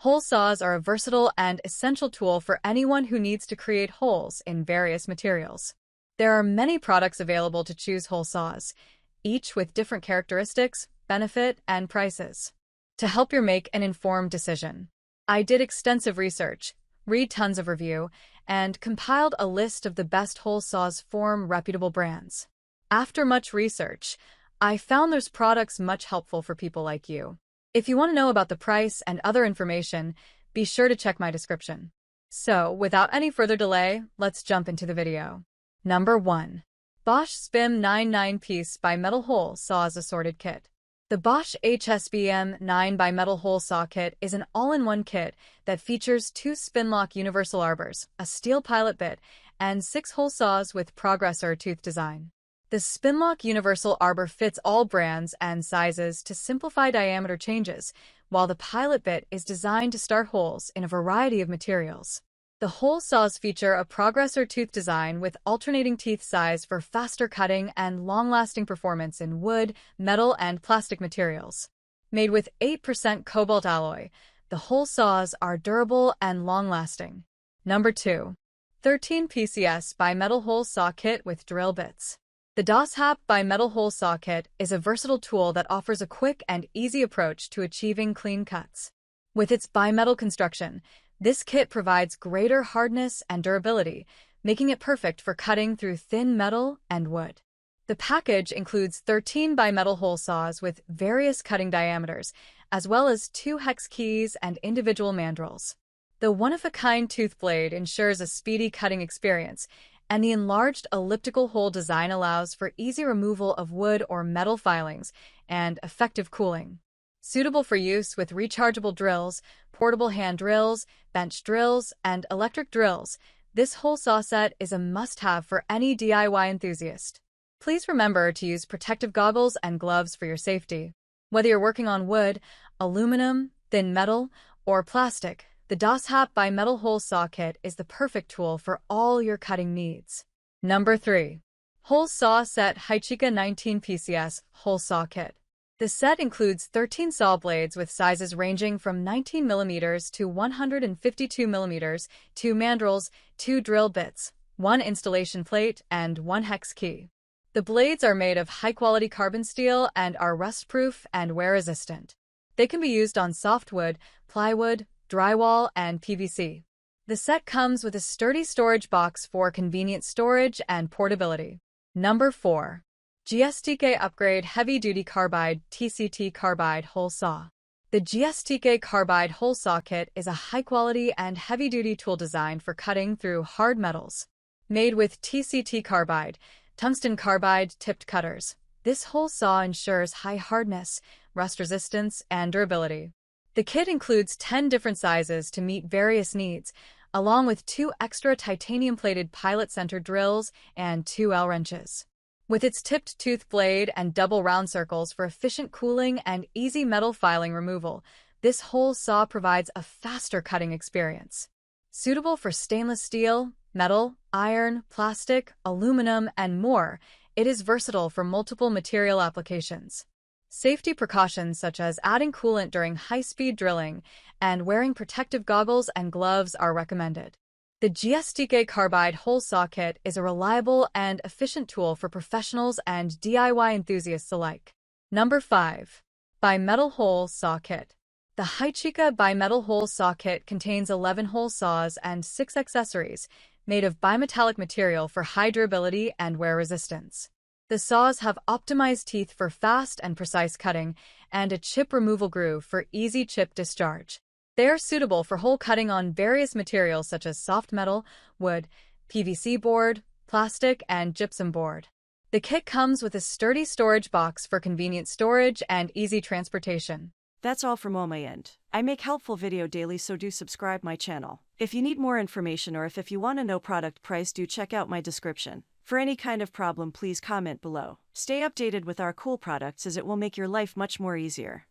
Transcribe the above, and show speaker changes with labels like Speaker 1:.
Speaker 1: Hole saws are a versatile and essential tool for anyone who needs to create holes in various materials. There are many products available to choose hole saws, each with different characteristics, benefit, and prices. To help you make an informed decision, I did extensive research, read tons of review, and compiled a list of the best hole saws from reputable brands. After much research, I found those products much helpful for people like you. If you want to know about the price and other information, be sure to check my description. So, without any further delay, let's jump into the video. Number 1. Bosch SPIM 9-9-piece Bimetal Hole Saws Assorted Kit. The Bosch HSBM 9 Bimetal Hole Saw Kit is an all-in-one kit that features 2 Spinlock universal arbors, a steel pilot bit, and 6 hole saws with progressor tooth design. The Spinlock universal arbor fits all brands and sizes to simplify diameter changes, while the pilot bit is designed to start holes in a variety of materials. The hole saws feature a progressor tooth design with alternating teeth size for faster cutting and long-lasting performance in wood, metal, and plastic materials. Made with 8% cobalt alloy, the hole saws are durable and long-lasting. Number 2. 13 PCS Bimetal Hole Saw Kit with Drill Bits. The Doshop Bimetal Hole Saw Kit is a versatile tool that offers a quick and easy approach to achieving clean cuts. With its bimetal construction, this kit provides greater hardness and durability, making it perfect for cutting through thin metal and wood. The package includes 13 bimetal hole saws with various cutting diameters, as well as 2 hex keys and individual mandrels. The one-of-a-kind tooth blade ensures a speedy cutting experience, and the enlarged elliptical hole design allows for easy removal of wood or metal filings and effective cooling. Suitable for use with rechargeable drills, portable hand drills, bench drills, and electric drills, this hole saw set is a must-have for any DIY enthusiast. Please remember to use protective goggles and gloves for your safety. Whether you're working on wood, aluminum, thin metal, or plastic, the Doshop Bimetal Hole Saw Kit is the perfect tool for all your cutting needs. Number 3. Hole Saw Set Haichika 19 PCS Hole Saw Kit. The set includes 13 saw blades with sizes ranging from 19 mm to 152 mm, 2 mandrels, 2 drill bits, 1 installation plate, and 1 hex key. The blades are made of high-quality carbon steel and are rust-proof and wear-resistant. They can be used on softwood, plywood, drywall, and PVC. The set comes with a sturdy storage box for convenient storage and portability. Number 4. GST TK Upgrade Heavy-Duty Carbide TCT Carbide Hole Saw. The GST TK Carbide Hole Saw Kit is a high-quality and heavy-duty tool designed for cutting through hard metals. Made with TCT carbide, tungsten carbide tipped cutters, this hole saw ensures high hardness, rust resistance, and durability. The kit includes 10 different sizes to meet various needs, along with 2 extra titanium-plated pilot-center drills and 2 L-wrenches. With its tipped tooth blade and double round circles for efficient cooling and easy metal filing removal, this hole saw provides a faster cutting experience. Suitable for stainless steel, metal, iron, plastic, aluminum, and more, it is versatile for multiple material applications. Safety precautions such as adding coolant during high-speed drilling and wearing protective goggles and gloves are recommended. The GST TK Carbide Hole Saw Kit is a reliable and efficient tool for professionals and DIY enthusiasts alike. Number 5. Bimetal Hole Saw Kit. The Haichika Bimetal Hole Saw Kit contains 11 hole saws and 6 accessories, made of bimetallic material for high durability and wear resistance. The saws have optimized teeth for fast and precise cutting and a chip removal groove for easy chip discharge. They are suitable for hole cutting on various materials such as soft metal, wood, PVC board, plastic, and gypsum board. The kit comes with a sturdy storage box for convenient storage and easy transportation.
Speaker 2: That's all from my end. I make helpful video daily, so do subscribe my channel. If you need more information or if you want to know product price, do check out my description. For any kind of problem, please comment below. Stay updated with our cool products as it will make your life much more easier.